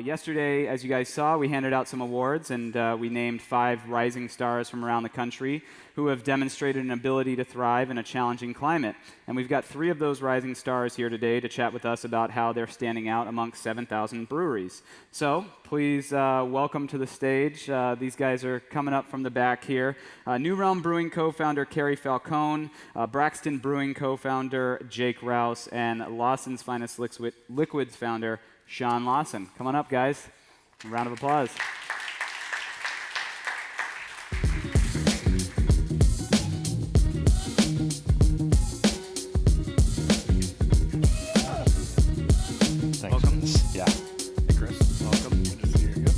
Yesterday, as you guys saw, we handed out some awards, and we named 5 rising stars from around the country who have demonstrated an ability to thrive in a challenging climate. And we've got 3 of those rising stars here today to chat with us about how they're standing out amongst 7,000 breweries. So please welcome to the stage. These guys are coming up from the back here. New Realm Brewing co-founder Carey Falcone, Braxton Brewing co-founder Jake Rouse, and Lawson's Finest Liquids founder Sean Lawson. Come on up, guys. A round of applause. Thanks. Welcome. Yeah. Hey, Chris. Welcome. Good to see you again.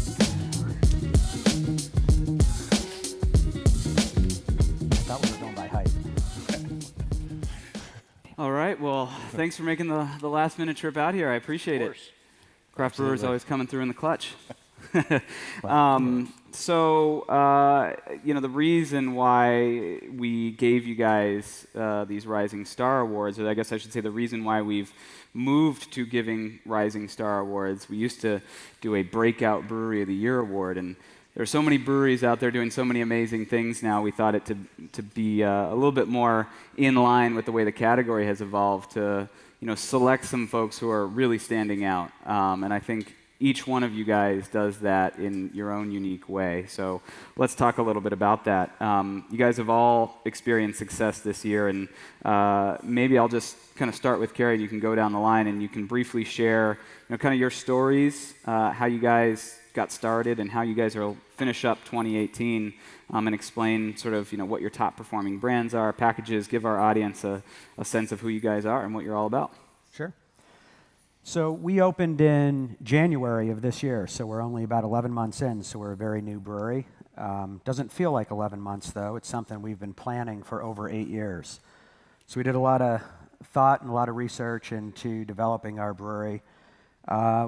I thought we were going by height. All right. Well, thanks for making the last minute trip out here. I appreciate it. Craft brewers always coming through in the clutch. The reason why we gave you guys these Rising Star Awards, or I guess I should say the reason why we've moved to giving Rising Star Awards, we used to do a Breakout Brewery of the Year award, and there are so many breweries out there doing so many amazing things now, we thought it to be a little bit more in line with the way the category has evolved to select some folks who are really standing out. And I think each one of you guys does that in your own unique way. So let's talk a little bit about that. You guys have all experienced success this year, and maybe I'll just kind of start with Carey, and you can go down the line, and you can briefly share kind of your stories, how you guys got started, and how you guys will finish up 2018, and explain sort of what your top performing brands are, packages, give our audience a sense of who you guys are and what you're all about. Sure. So we opened in January of this year, so we're only about 11 months in, so we're a very new brewery. Doesn't feel like 11 months, though. It's something we've been planning for over 8 years. So we did a lot of thought and a lot of research into developing our brewery.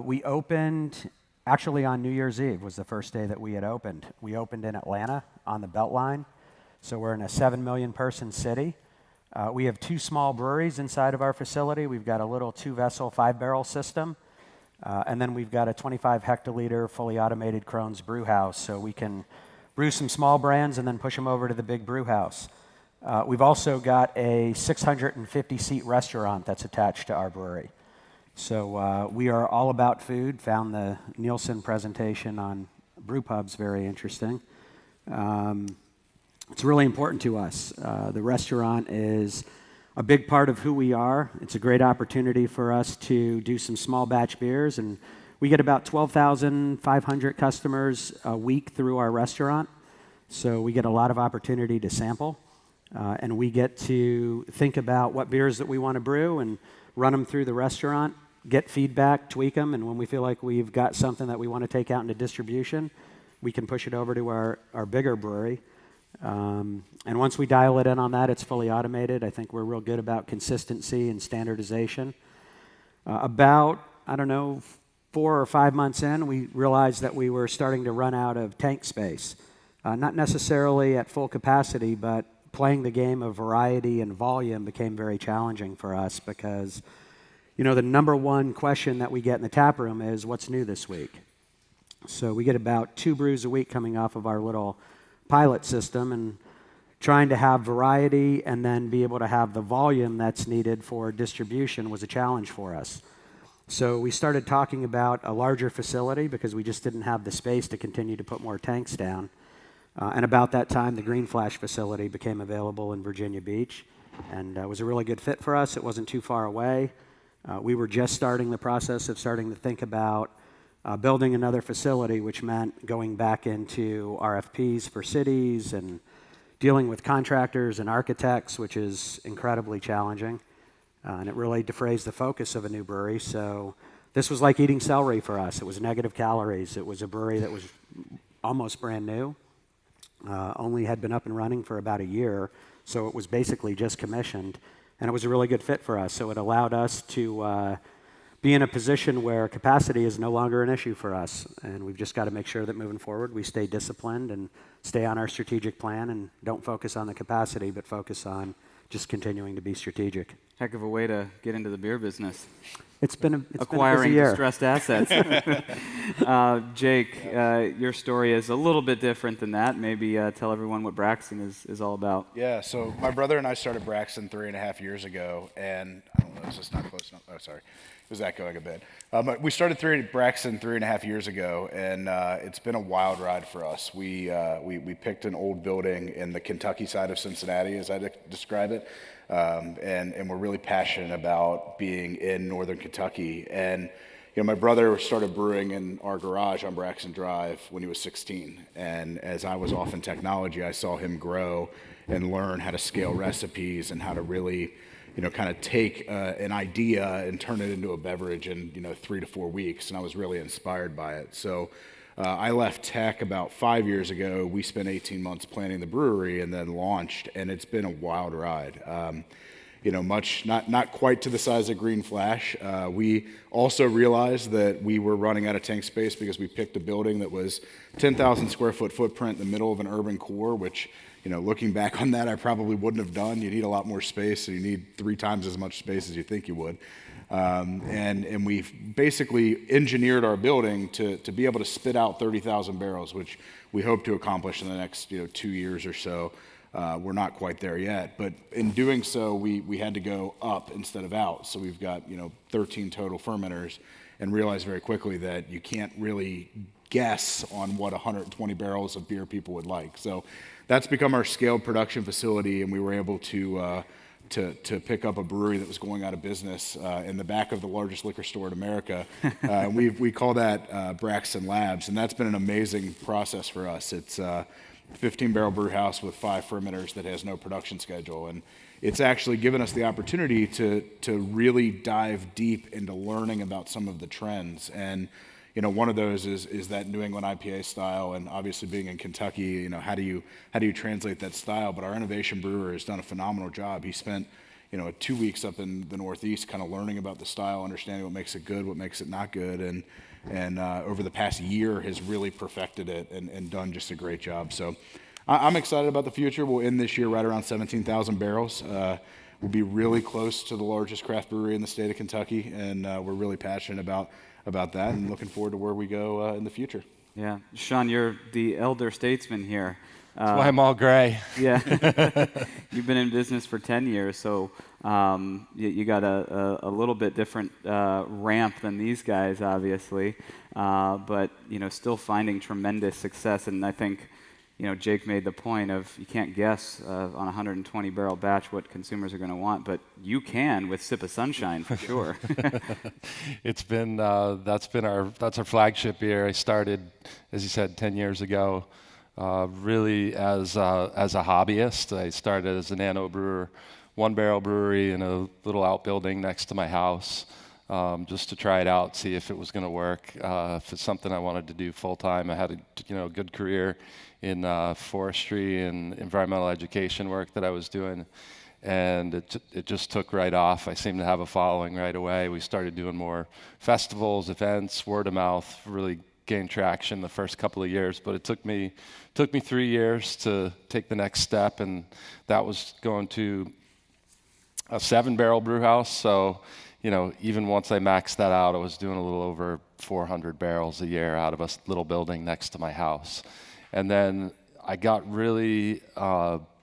We opened actually on New Year's Eve was the first day that we had opened. We opened in Atlanta on the Beltline, so we're in a 7 million person city. We have 2 small breweries inside of our facility. We've got a little 2-vessel, 5-barrel system, and then we've got a 25 hectoliter fully automated Krohn's brew house, so we can brew some small brands and then push them over to the big brew house. We've also got a 650-seat restaurant that's attached to our brewery. So we are all about food. Found the Nielsen presentation on brew pubs very interesting. It's really important to us. The restaurant is a big part of who we are. It's a great opportunity for us to do some small batch beers, and we get about 12,500 customers a week through our restaurant. So we get a lot of opportunity to sample, and we get to think about what beers that we want to brew and run them through the restaurant, get feedback, tweak them, and when we feel like we've got something that we want to take out into distribution, we can push it over to our bigger brewery. And once we dial it in on that, it's fully automated. I think we're real good about consistency and standardization. About, 4 or 5 months in, we realized that we were starting to run out of tank space. Not necessarily at full capacity, but playing the game of variety and volume became very challenging for us because, the number one question that we get in the tap room is, what's new this week? So we get about 2 brews a week coming off of our little pilot system, and trying to have variety and then be able to have the volume that's needed for distribution was a challenge for us. So we started talking about a larger facility because we just didn't have the space to continue to put more tanks down. And about that time, the Green Flash facility became available in Virginia Beach, and it was a really good fit for us. It wasn't too far away. We were just starting the process of starting to think about building another facility, which meant going back into RFPs for cities and dealing with contractors and architects, which is incredibly challenging. And it really defrays the focus of a new brewery. So this was like eating celery for us. It was negative calories. It was a brewery that was almost brand new, only had been up and running for about a year. So it was basically just commissioned. And it was a really good fit for us. So it allowed us to be in a position where capacity is no longer an issue for us. And we've just got to make sure that moving forward, we stay disciplined and stay on our strategic plan and don't focus on the capacity, but focus on just continuing to be strategic. Heck of a way to get into the beer business. It's been a Acquiring busy year. distressed assets. Jake, your story is a little bit different than that. Maybe tell everyone what Braxton is all about. Yeah, so my brother and I started Braxton 3.5 years ago, and I don't know, is this not close enough? Oh, sorry. It was echoing a bit. But we started Braxton 3.5 years ago, and it's been a wild ride for us. We picked an old building in the Kentucky side of Cincinnati, as I describe it, and we're really passionate about being in northern Kentucky. And my brother started brewing in our garage on Braxton Drive when he was 16. And as I was off in technology, I saw him grow and learn how to scale recipes and how to really, kind of take an idea and turn it into a beverage in, 3 to 4 weeks. And I was really inspired by it. So I left tech about 5 years ago. We spent 18 months planning the brewery and then launched, and it's been a wild ride. Not quite to the size of Green Flash. We also realized that we were running out of tank space because we picked a building that was 10,000 square foot footprint in the middle of an urban core, which, looking back on that, I probably wouldn't have done. You need a lot more space, so you need 3 times as much space as you think you would. And we've basically engineered our building to be able to spit out 30,000 barrels, which we hope to accomplish in the next 2 years or so. We're not quite there yet, but in doing so, we had to go up instead of out. So we've got 13 total fermenters, and realized very quickly that you can't really guess on what 120 barrels of beer people would like. So that's become our scaled production facility, and we were able to pick up a brewery that was going out of business in the back of the largest liquor store in America. We call that Braxton Labs, and that's been an amazing process for us. It's 15-barrel brew house with 5 fermenters that has no production schedule, and it's actually given us the opportunity to really dive deep into learning about some of the trends. And one of those is that New England IPA style, and obviously being in Kentucky, how do you translate that style? But our innovation brewer has done a phenomenal job. He spent 2 weeks up in the Northeast kind of learning about the style, understanding what makes it good, what makes it not good, and over the past year has really perfected it and done just a great job. So I'm excited about the future. We'll end this year right around 17,000 barrels. We'll be really close to the largest craft brewery in the state of Kentucky, and we're really passionate about that and looking forward to where we go in the future. Yeah. Sean, you're the elder statesman here. That's why I'm all gray. Yeah. You've been in business for 10 years, so you got a little bit different ramp than these guys, obviously, but still finding tremendous success. And I think Jake made the point of you can't guess on a 120 barrel batch what consumers are going to want, but you can with Sip of Sunshine for sure. It's been that's our flagship beer. I started, as you said, 10 years ago. Really as a hobbyist. I started as a nano brewer, 1-barrel brewery in a little outbuilding next to my house, just to try it out, see if it was going to work, if it's something I wanted to do full time. I had a good career in forestry and environmental education work that I was doing, and it just took right off. I seemed to have a following right away. We started doing more festivals, events, word of mouth, really gained traction the first couple of years, but it took me 3 years to take the next step, and that was going to a 7-barrel brew house. So even once I maxed that out, I was doing a little over 400 barrels a year out of a little building next to my house. And then I got really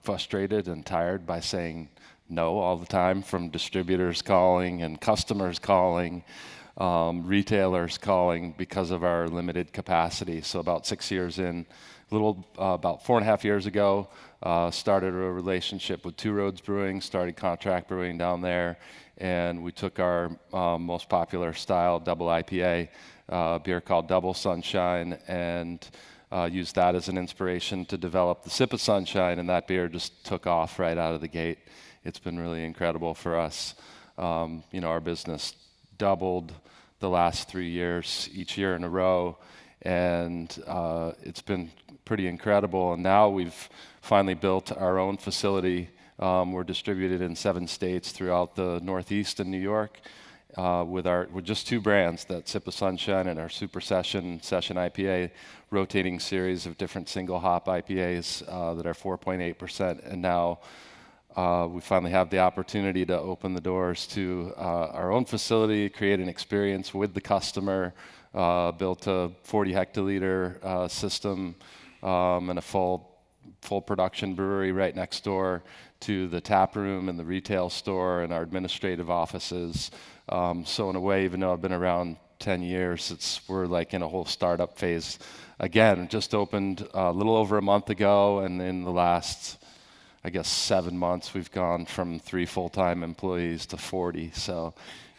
frustrated and tired by saying no all the time, from distributors calling and customers calling, retailers calling, because of our limited capacity. So about 6 years in, about 4.5 years ago, started a relationship with Two Roads Brewing, started contract brewing down there, and we took our most popular style, double IPA beer called Double Sunshine, and used that as an inspiration to develop the Sip of Sunshine, and that beer just took off right out of the gate. It's been really incredible for us. Our business doubled the last 3 years, each year in a row, and it's been pretty incredible. And now we've finally built our own facility. We're distributed in 7 states throughout the Northeast and New York, with just 2 brands, that Sip of Sunshine and our Super Session IPA, rotating series of different single hop IPAs that are 4.8%. And now we finally have the opportunity to open the doors to our own facility, create an experience with the customer, built a 40 hectoliter system and a full production brewery right next door to the tap room and the retail store and our administrative offices. So in a way, even though I've been around 10 years, we're like in a whole startup phase. Again, just opened a little over a month ago, and in the last, I guess, 7 months, we've gone from 3 full-time employees to 40. So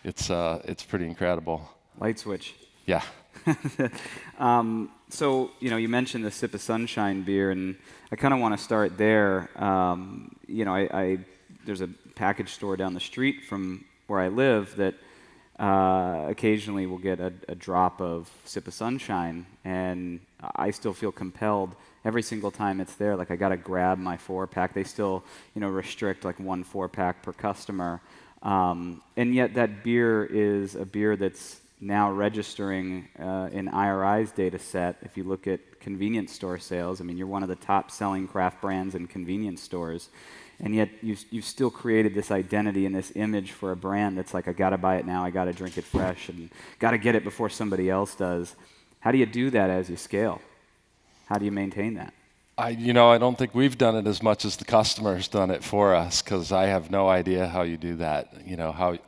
it's pretty incredible. Light switch. Yeah. So, you mentioned the Sip of Sunshine beer, and I kind of want to start there. There's a package store down the street from where I live that occasionally will get a drop of Sip of Sunshine, and I still feel compelled every single time it's there. Like, I got to grab my 4-pack. They still, restrict like 1 4-pack per customer. And yet that beer is a beer that's now registering in IRI's data set. If you look at convenience store sales, I mean, you're one of the top selling craft brands in convenience stores. And yet you've still created this identity and this image for a brand that's like, I got to buy it now, I got to drink it fresh, and got to get it before somebody else does. How do you do that as you scale? How do you maintain that? I don't think we've done it as much as the customer's done it for us, because I have no idea how you do that.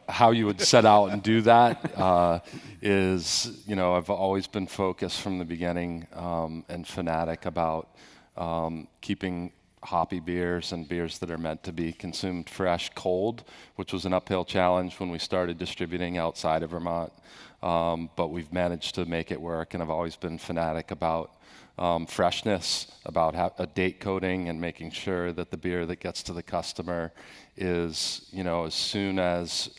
How you would set out and do that is, I've always been focused from the beginning and fanatic about keeping hoppy beers and beers that are meant to be consumed fresh, cold, which was an uphill challenge when we started distributing outside of Vermont. But we've managed to make it work, and I've always been fanatic about freshness, about a date coding and making sure that the beer that gets to the customer is, as soon as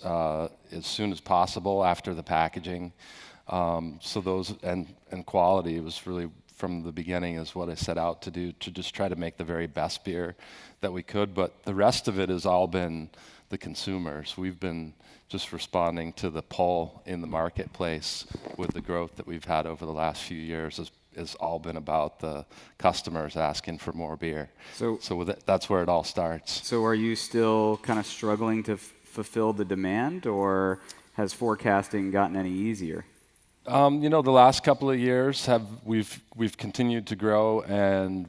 possible after the packaging. So those and quality was really from the beginning is what I set out to do, to just try to make the very best beer that we could. But the rest of it has all been the consumers. We've been just responding to the pull in the marketplace with the growth that we've had over the last few years. Has all been about the customers asking for more beer. So that's where it all starts. So are you still kind of struggling to fulfill the demand, or has forecasting gotten any easier? The last couple of years we've continued to grow, and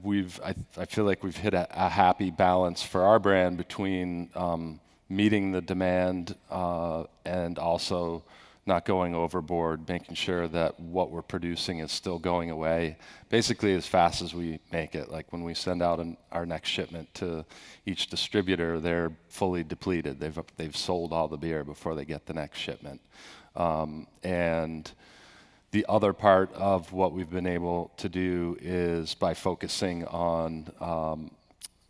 I feel like we've hit a happy balance for our brand between meeting the demand and also not going overboard, making sure that what we're producing is still going away basically as fast as we make it. Like when we send out our next shipment to each distributor, they're fully depleted. They've sold all the beer before they get the next shipment. And the other part of what we've been able to do is by focusing on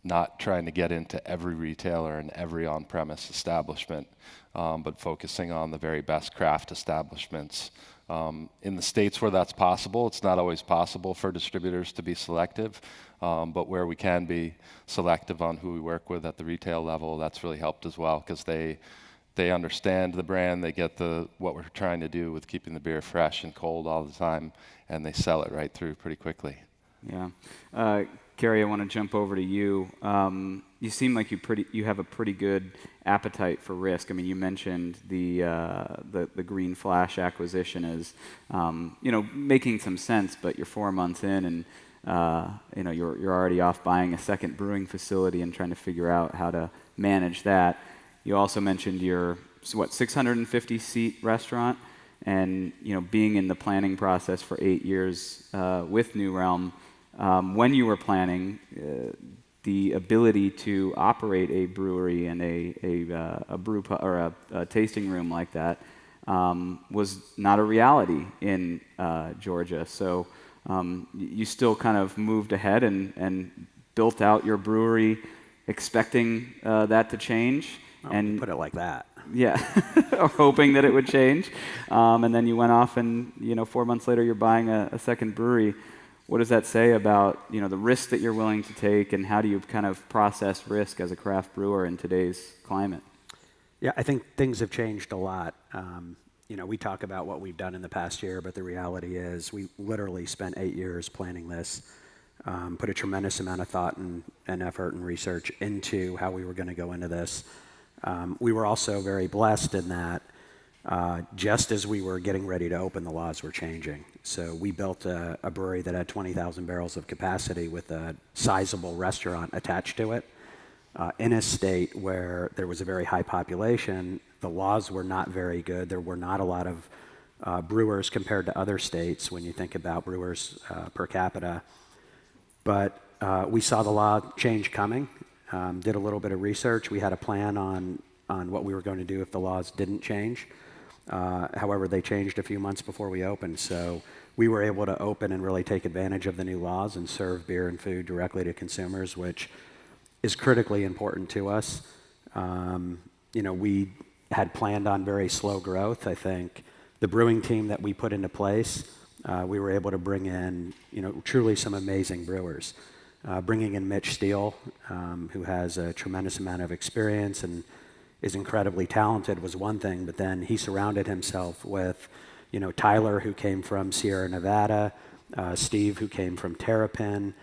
not trying to get into every retailer and every on-premise establishment, but focusing on the very best craft establishments. In the states where that's possible, it's not always possible for distributors to be selective, but where we can be selective on who we work with at the retail level, that's really helped as well, because they understand the brand, they get what we're trying to do with keeping the beer fresh and cold all the time, and they sell it right through pretty quickly. Yeah. Carey, I want to jump over to you. You seem like you have a pretty good appetite for risk. I mean, you mentioned the Green Flash acquisition as making some sense, but you're 4 months in, and you're already off buying a second brewing facility and trying to figure out how to manage that. You also mentioned your 650 seat restaurant, and being in the planning process for 8 years with New Realm. When you were planning, the ability to operate a brewery and a brew or a tasting room like that was not a reality in Georgia. So you still kind of moved ahead and built out your brewery, expecting that to change. And put it like that. Yeah, or hoping that it would change. And then you went off, and 4 months later, you're buying a second brewery. What does that say about the risk that you're willing to take, and how do you kind of process risk as a craft brewer in today's climate? Yeah, I think things have changed a lot. We talk about what we've done in the past year, but the reality is we literally spent 8 years planning this. put a tremendous amount of thought and effort and research into how we were going to go into this. We were also very blessed in that just as we were getting ready to open, the laws were changing. So we built a brewery that had 20,000 barrels of capacity with a sizable restaurant attached to it. In a state where there was a very high population, the laws were not very good. There were not a lot of brewers compared to other states when you think about brewers per capita. But we saw the law change coming, did a little bit of research. We had a plan on what we were going to do if the laws didn't change. However, they changed a few months before we opened, so we were able to open and really take advantage of the new laws and serve beer and food directly to consumers, which is critically important to us. We had planned on very slow growth. I think the brewing team that we put into place, we were able to bring in, truly some amazing brewers. Bringing in Mitch Steele, who has a tremendous amount of experience and is incredibly talented, was one thing, but then he surrounded himself with, Tyler, who came from Sierra Nevada, Steve, who came from Terrapin,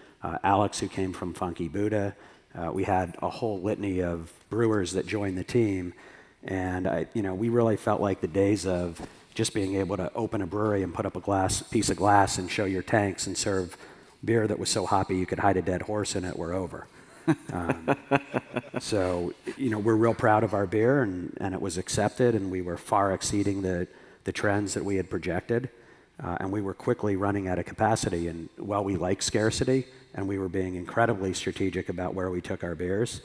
Alex, who came from Funky Buddha. We had a whole litany of brewers that joined the team, and we really felt like the days of just being able to open a brewery and put up a piece of glass and show your tanks and serve beer that was so hoppy you could hide a dead horse in it were over. So, we're real proud of our beer, and it was accepted, and we were far exceeding the trends that we had projected, and we were quickly running out of capacity. And while we like scarcity, and we were being incredibly strategic about where we took our beers,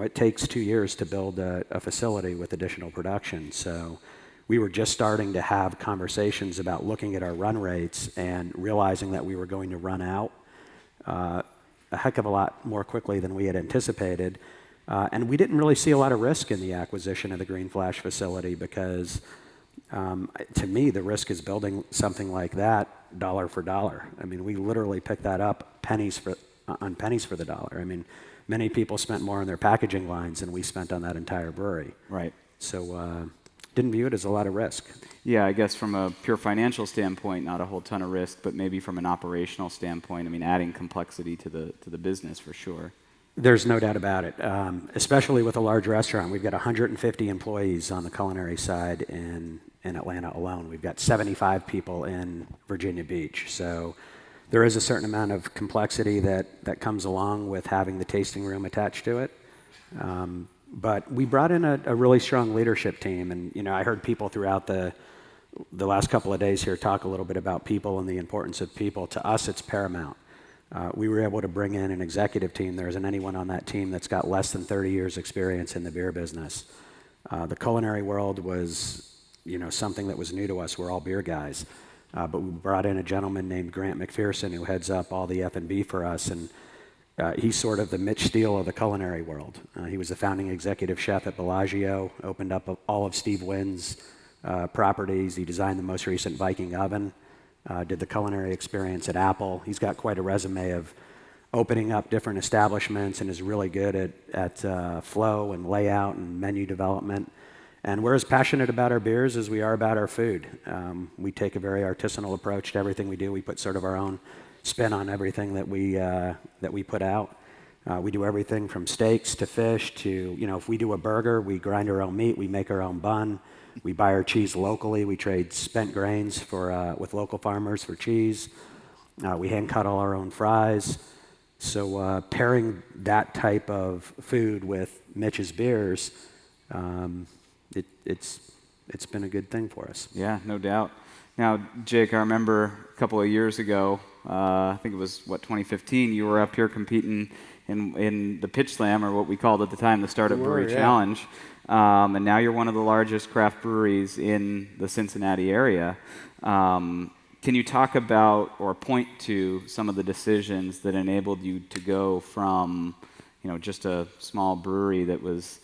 it takes 2 years to build a facility with additional production. So we were just starting to have conversations about looking at our run rates and realizing that we were going to run out a heck of a lot more quickly than we had anticipated. And we didn't really see a lot of risk in the acquisition of the Green Flash facility because, to me, the risk is building something like that dollar for dollar. I mean, we literally picked that up pennies for the dollar. I mean, many people spent more on their packaging lines than we spent on that entire brewery. Right. So didn't view it as a lot of risk. Yeah, I guess from a pure financial standpoint, not a whole ton of risk, but maybe from an operational standpoint, adding complexity to the business for sure. There's no doubt about it, especially with a large restaurant. We've got 150 employees on the culinary side in Atlanta alone. We've got 75 people in Virginia Beach. So there is a certain amount of complexity that comes along with having the tasting room attached to it. But we brought in a really strong leadership team, and I heard people throughout the last couple of days here talk a little bit about people and the importance of people. To us, it's paramount. We were able to bring in an executive team. There isn't anyone on that team that's got less than 30 years experience in the beer business. The culinary world was, something that was new to us. We're all beer guys. But we brought in a gentleman named Grant McPherson who heads up all the F&B for us, and he's sort of the Mitch Steele of the culinary world. He was the founding executive chef at Bellagio, opened up all of Steve Wynn's properties. He designed the most recent Viking oven, did the culinary experience at Apple. He's got quite a resume of opening up different establishments and is really good at flow and layout and menu development. And we're as passionate about our beers as we are about our food. We take a very artisanal approach to everything we do. We put sort of our own spin on everything that we put out. We do everything from steaks to fish to, if we do a burger, we grind our own meat, we make our own bun, we buy our cheese locally, we trade spent grains with local farmers for cheese, we hand cut all our own fries. So pairing that type of food with Mitch's beers, it's been a good thing for us. Yeah, no doubt. Now, Jake, I remember a couple of years ago, I think it was, 2015, you were up here competing in the Pitch Slam, or what we called at the time the Startup Brewery Challenge. And now you're one of the largest craft breweries in the Cincinnati area. Can you talk about or point to some of the decisions that enabled you to go from, just a small brewery that was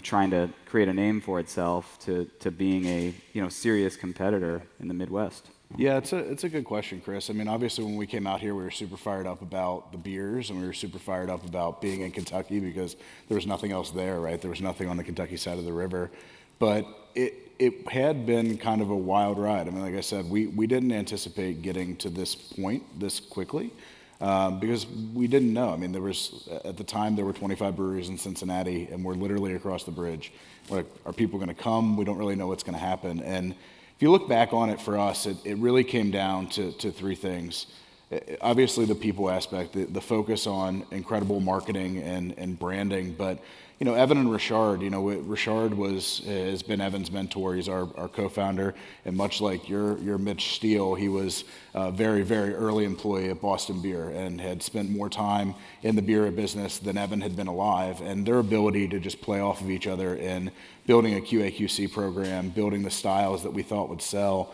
trying to create a name for itself to being a serious competitor in the Midwest? Yeah, it's a good question, Chris. Obviously when we came out here, we were super fired up about the beers, and we were super fired up about being in Kentucky because there was nothing else there, right? There was nothing on the Kentucky side of the river. but it had been kind of a wild ride. I mean, like I said, we didn't anticipate getting to this point this quickly because we didn't know. I mean, at the time there were 25 breweries in Cincinnati, and we're literally across the bridge. Like, are people going to come? We don't really know what's going to happen. And if you look back on it for us, it really came down to three things. Obviously, the people aspect, the focus on incredible marketing and branding, but Evan and Richard, Richard has been Evan's mentor. He's our co-founder, and much like your Mitch Steele, he was a very, very early employee at Boston Beer and had spent more time in the beer business than Evan had been alive. And their ability to just play off of each other in building a QA/QC program, building the styles that we thought would sell.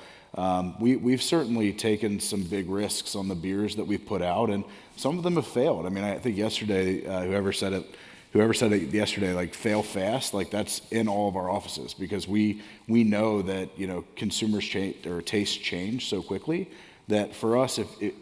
We've certainly taken some big risks on the beers that we've put out, and some of them have failed. I mean, I think yesterday, whoever said it yesterday, like, fail fast, like, that's in all of our offices, because we know that consumers change, or tastes change so quickly, that for us,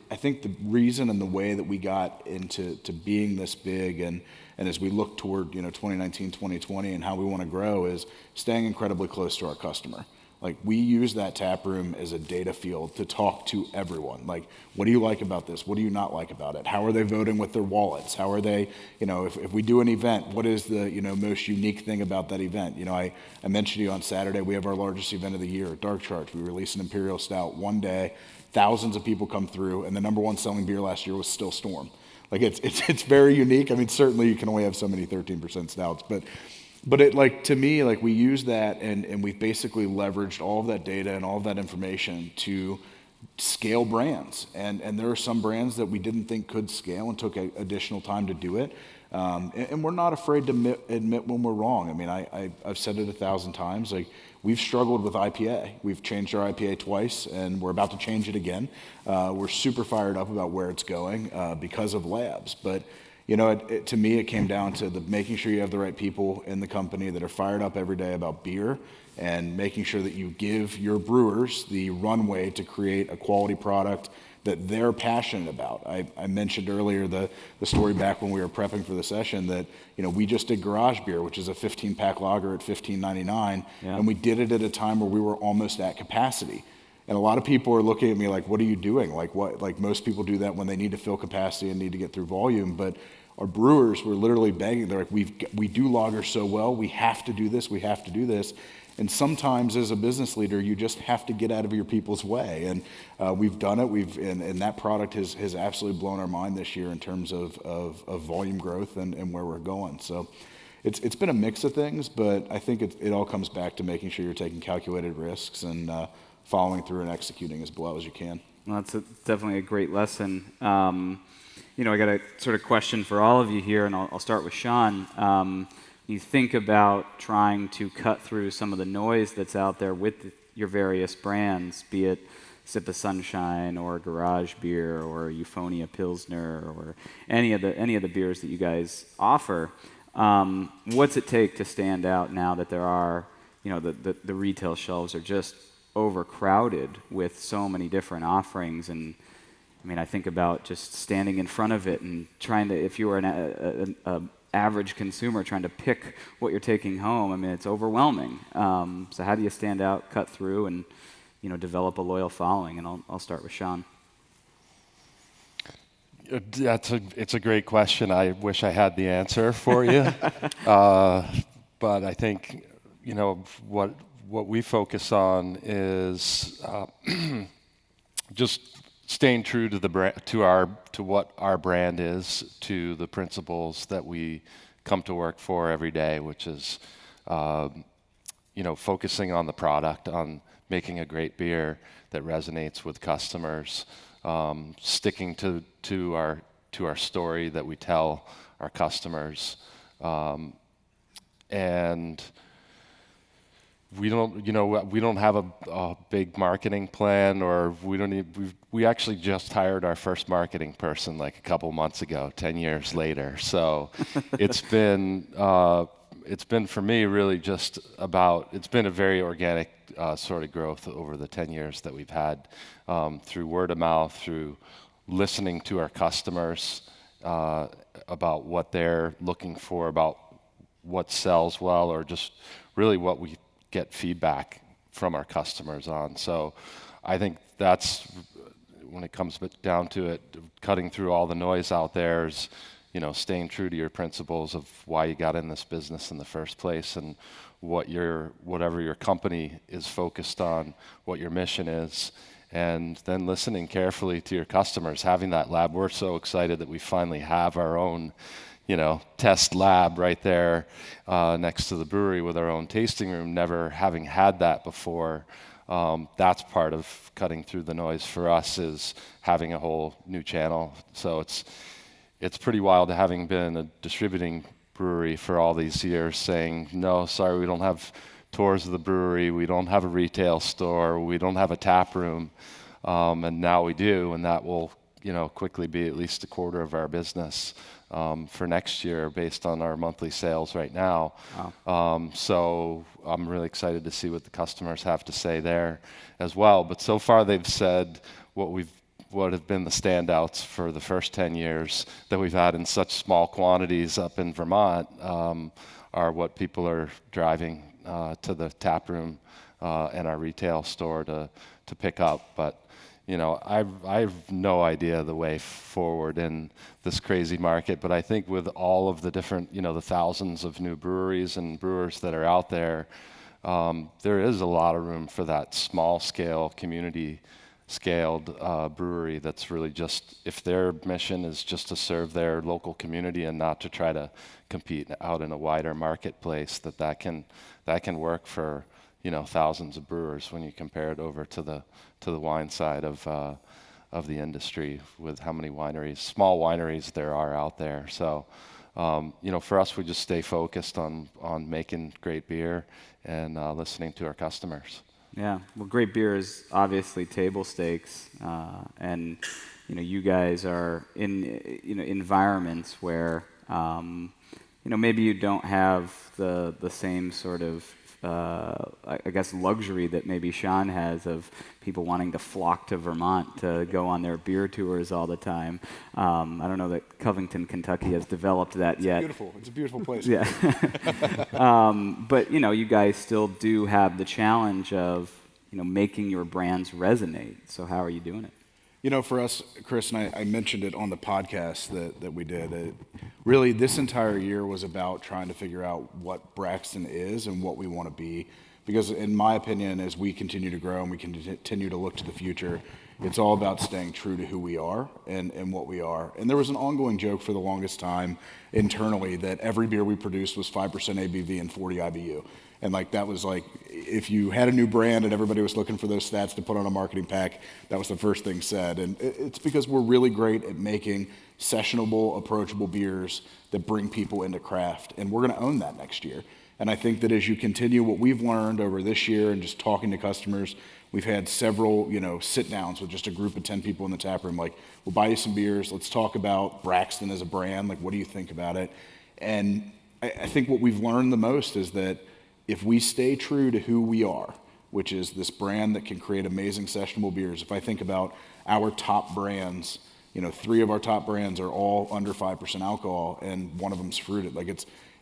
I think the reason and the way that we got into being this big, and as we look toward 2019, 2020, and how we want to grow, is staying incredibly close to our customer. Like, we use that tap room as a data field to talk to everyone. Like, what do you like about this? What do you not like about it? How are they voting with their wallets? How are they, if we do an event, what is the, most unique thing about that event? I mentioned to you on Saturday, we have our largest event of the year, Dark Charge. We release an Imperial Stout one day, thousands of people come through, and the number one selling beer last year was still Storm. Like, it's very unique. I mean, certainly you can only have so many 13% stouts, but it, like, to me, like, we use that, and we've basically leveraged all of that data and all of that information to scale brands. And there are some brands that we didn't think could scale and took additional time to do it. And we're not afraid to admit when we're wrong. I mean, I've said it 1,000 times. Like, we've struggled with IPA. We've changed our IPA twice, and we're about to change it again. We're super fired up about where it's going because of labs. But to me, it came down to making sure you have the right people in the company that are fired up every day about beer, and making sure that you give your brewers the runway to create a quality product that they're passionate about. I mentioned earlier the story back when we were prepping for the session that we just did Garage Beer, which is a 15-pack lager at $15.99, and we did it at a time where we were almost at capacity. And a lot of people are looking at me like, what are you doing? Like most people do that when they need to fill capacity and need to get through volume. But our brewers were literally begging. They're like, we do lager so well. We have to do this. We have to do this. And sometimes as a business leader, you just have to get out of your people's way. And we've done it. And that product has absolutely blown our mind this year in terms of volume growth and where we're going. So it's been a mix of things, but I think it all comes back to making sure you're taking calculated risks and following through and executing as well as you can. Well, that's definitely a great lesson. I got a sort of question for all of you here, and I'll start with Sean. You think about trying to cut through some of the noise that's out there with your various brands, be it Sip of Sunshine or Garage Beer or Euphonia Pilsner or any of the beers that you guys offer. What's it take to stand out now that there are, the retail shelves are just overcrowded with so many different offerings? And I mean, I think about just standing in front of it and trying to, if you were an average consumer trying to pick what you're taking home, I mean, it's overwhelming. So how do you stand out, cut through, and develop a loyal following? And I'll start with Sean. It's a great question. I wish I had the answer for you, but I think what we focus on is just staying true to the brand, to what our brand is, to the principles that we come to work for every day, which is focusing on the product, on making a great beer that resonates with customers, sticking to our story that we tell our customers, and we don't have a big marketing plan, or we actually just hired our first marketing person like a couple months ago, 10 years later. So it's been for me really just about, it's been a very organic sort of growth over the 10 years that we've had, through word of mouth, through listening to our customers about what they're looking for, about what sells well, or just really what we get feedback from our customers on. So I think that's, when it comes down to it, cutting through all the noise out there is, staying true to your principles of why you got in this business in the first place, and whatever your company is focused on, what your mission is, and then listening carefully to your customers, having that lab. We're so excited that we finally have our own, test lab right there next to the brewery with our own tasting room, never having had that before. That's part of cutting through the noise for us, is having a whole new channel. So it's pretty wild, having been a distributing brewery for all these years, saying, no, sorry, we don't have tours of the brewery, we don't have a retail store, we don't have a tap room, and now we do, and that will quickly be at least a quarter of our business for next year based on our monthly sales right now. Wow. So I'm really excited to see what the customers have to say there as well. But so far they've said what have been the standouts for the first 10 years that we've had in such small quantities up in Vermont are what people are driving to the tap room and our retail store to pick up. But I've no idea the way forward in this crazy market, but I think with all of the different, the thousands of new breweries and brewers that are out there, there is a lot of room for that small scale, community scaled brewery that's really just, if their mission is just to serve their local community and not to try to compete out in a wider marketplace, that can work for thousands of brewers when you compare it over to the wine side of the industry, with how many small wineries there are out there. So for us, we just stay focused on making great beer and listening to our customers. Yeah, well, great beer is obviously table stakes, and you guys are in environments where maybe you don't have the same sort of I guess luxury that maybe Sean has, of people wanting to flock to Vermont to go on their beer tours all the time. I don't know that Covington, Kentucky has developed that yet. It's a beautiful place. Yeah. But you guys still do have the challenge of making your brands resonate. So how are you doing it? For us, Chris, and I mentioned it on the podcast that we did, really this entire year was about trying to figure out what Braxton is and what we want to be. Because in my opinion, as we continue to grow and we continue to look to the future, it's all about staying true to who we are and what we are. And there was an ongoing joke for the longest time internally that every beer we produced was 5% ABV and 40 IBU. And that was if you had a new brand and everybody was looking for those stats to put on a marketing pack, that was the first thing said. And it's because we're really great at making sessionable, approachable beers that bring people into craft. And we're going to own that next year. And I think that as you continue what we've learned over this year and just talking to customers, we've had several, sit downs with just a group of 10 people in the tap room, we'll buy you some beers. Let's talk about Braxton as a brand. What do you think about it? And I think what we've learned the most is that if we stay true to who we are, which is this brand that can create amazing sessionable beers. If I think about our top brands, 3 of our top brands are all under 5% alcohol, and one of them's fruited.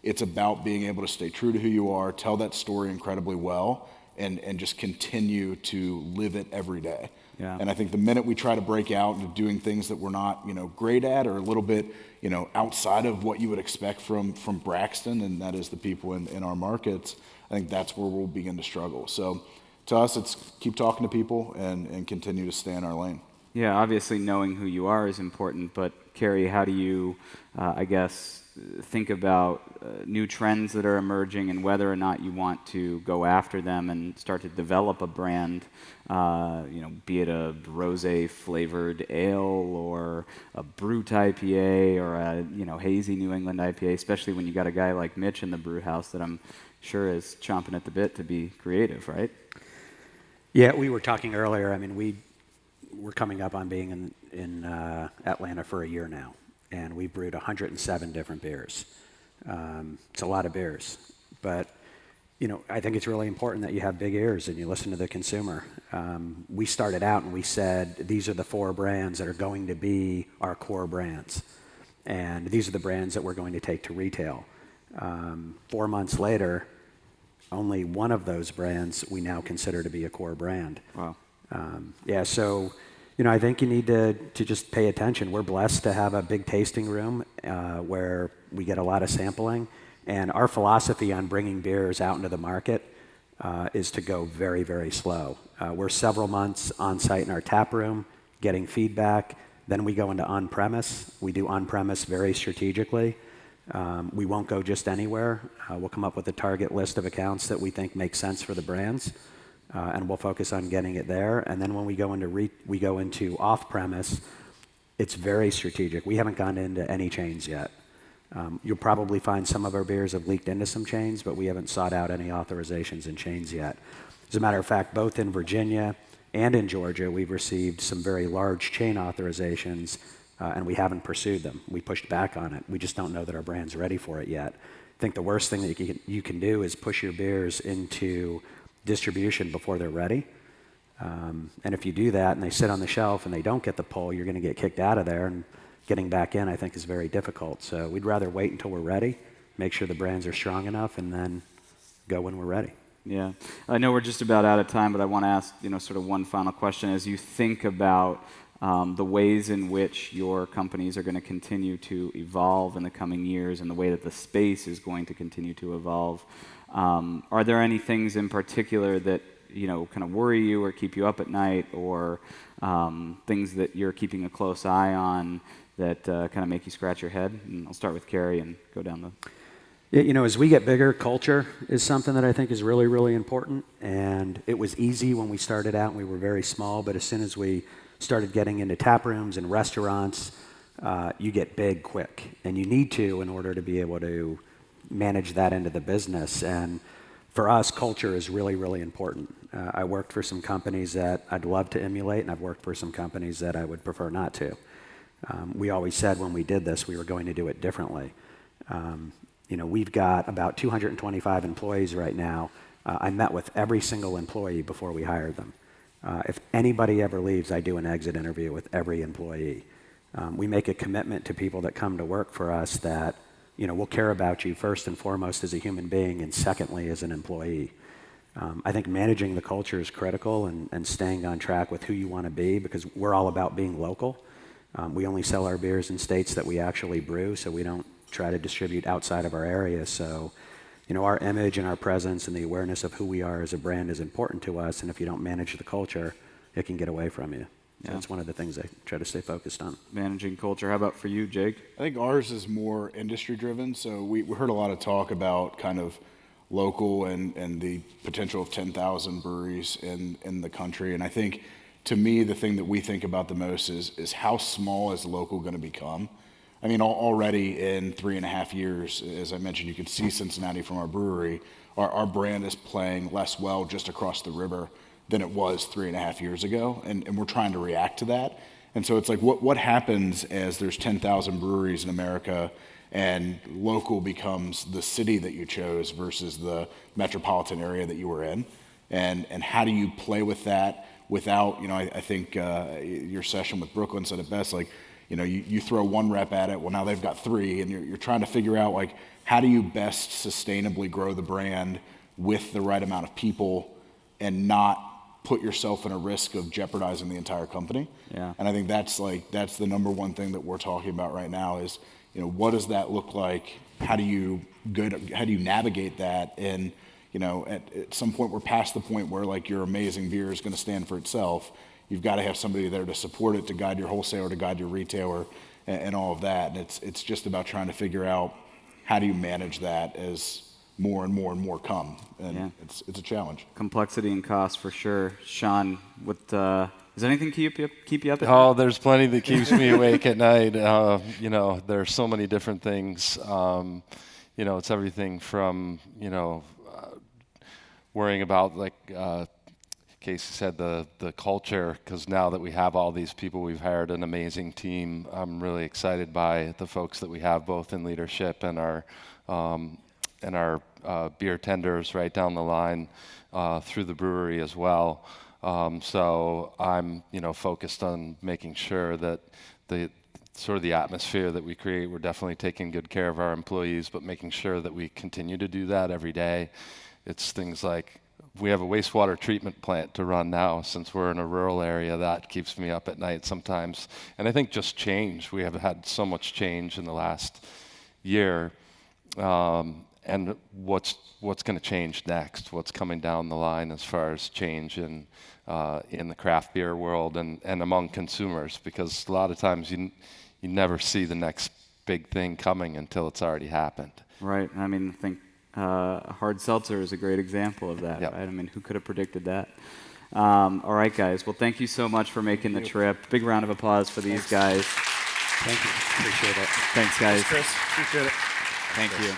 It's about being able to stay true to who you are, tell that story incredibly well, and just continue to live it every day. Yeah. And I think the minute we try to break out into doing things that we're not, great at, or a little bit, outside of what you would expect from Braxton, and that is the people in our markets, I think that's where we'll begin to struggle. So to us, it's keep talking to people and continue to stay in our lane. Yeah, obviously knowing who you are is important, but Carey, how do you, think about new trends that are emerging and whether or not you want to go after them and start to develop a brand, be it a rosé flavored ale or a brut IPA or a hazy New England IPA, especially when you got a guy like Mitch in the brew house that I'm sure is chomping at the bit to be creative, right? Yeah, we were talking earlier. We're coming up on being in Atlanta for a year now, and we brewed 107 different beers. It's a lot of beers, but I think it's really important that you have big ears and you listen to the consumer. We started out and we said these are the 4 brands that are going to be our core brands, and these are the brands that we're going to take to retail. 4 months later, only one of those brands we now consider to be a core brand. Wow. Yeah, so I think you need to just pay attention. We're blessed to have a big tasting room where we get a lot of sampling, and our philosophy on bringing beers out into the market is to go very, very slow. We're several months on site in our tap room, getting feedback. Then we go into on-premise. We do on-premise very strategically. We won't go just anywhere. We'll come up with a target list of accounts that we think make sense for the brands, and we'll focus on getting it there. And then when we go into off-premise, it's very strategic. We haven't gone into any chains yet. You'll probably find some of our beers have leaked into some chains, but we haven't sought out any authorizations in chains yet. As a matter of fact, both in Virginia and in Georgia, we've received some very large chain authorizations, and we haven't pursued them. We pushed back on it. We just don't know that our brand's ready for it yet. I think the worst thing that you can do is push your beers into distribution before they're ready. And if you do that and they sit on the shelf and they don't get the pull, you're going to get kicked out of there. And getting back in, I think, is very difficult. So we'd rather wait until we're ready, make sure the brands are strong enough, and then go when we're ready. Yeah. I know we're just about out of time, but I want to ask, sort of one final question. As you think about the ways in which your companies are going to continue to evolve in the coming years and the way that the space is going to continue to evolve, are there any things in particular that, kind of worry you or keep you up at night, or things that you're keeping a close eye on that kind of make you scratch your head? And I'll start with Carey and go down the... Yeah, as we get bigger, culture is something that I think is really, really important. And it was easy when we started out and we were very small, but as soon as we started getting into tap rooms and restaurants, you get big quick. And you need to in order to be able to manage that into the business. And for us, culture is really, really important. I worked for some companies that I'd love to emulate, and I've worked for some companies that I would prefer not to. We always said when we did this, we were going to do it differently. We've got about 225 employees right now. I met with every single employee before we hired them. If anybody ever leaves, I do an exit interview with every employee. We make a commitment to people that come to work for us that, we'll care about you first and foremost as a human being, and secondly as an employee. I think managing the culture is critical, and staying on track with who you want to be, because we're all about being local. We only sell our beers in states that we actually brew, so we don't try to distribute outside of our area. So, our image and our presence and the awareness of who we are as a brand is important to us, and if you don't manage the culture, it can get away from you. So that's one of the things I try to stay focused on. Managing culture. How about for you, Jake? I think ours is more industry driven. So we heard a lot of talk about kind of local and the potential of 10,000 breweries in the country. And I think, to me, the thing that we think about the most is how small is local going to become? I mean, already in 3.5 years, as I mentioned, you could see Cincinnati from our brewery. Our brand is playing less well just across the river than it was 3.5 years ago, and we're trying to react to that. And so it's like, what happens as there's 10,000 breweries in America and local becomes the city that you chose versus the metropolitan area that you were in? And how do you play with that without, I think your session with Brooklyn said it best, like, you throw one rep at it, well, now they've got three, and you're trying to figure out, like, how do you best sustainably grow the brand with the right amount of people and not put yourself in a risk of jeopardizing the entire company? Yeah. And I think that's the number one thing that we're talking about right now is, what does that look like? How do you navigate that? And, at some point we're past the point where, like, your amazing beer is going to stand for itself. You've got to have somebody there to support it, to guide your wholesaler, to guide your retailer, and all of that. And it's just about trying to figure out how do you manage that as more and more and more come. And it's a challenge. Complexity and cost for sure. Sean, does anything keep you up at night? Oh, there's plenty that keeps me awake at night. There's so many different things. It's everything from, worrying about, like, Casey said, the culture, because now that we have all these people, we've hired an amazing team. I'm really excited by the folks that we have, both in leadership and our beer tenders right down the line through the brewery as well. So I'm, focused on making sure that the atmosphere that we create, we're definitely taking good care of our employees, but making sure that we continue to do that every day It's things like we have a wastewater treatment plant to run now. Since we're in a rural area, that keeps me up at night sometimes. And I think just change. We have had so much change in the last year. And what's going to change next? What's coming down the line as far as change in the craft beer world and among consumers? Because a lot of times you never see the next big thing coming until it's already happened. Right. I mean, I think hard seltzer is a great example of that. Yep. Right? I mean, who could have predicted that? All right, guys. Well, thank you so much for making the trip. Big round of applause for these guys. Thank you. Appreciate it. Thanks, guys. Chris, appreciate it. Thank you.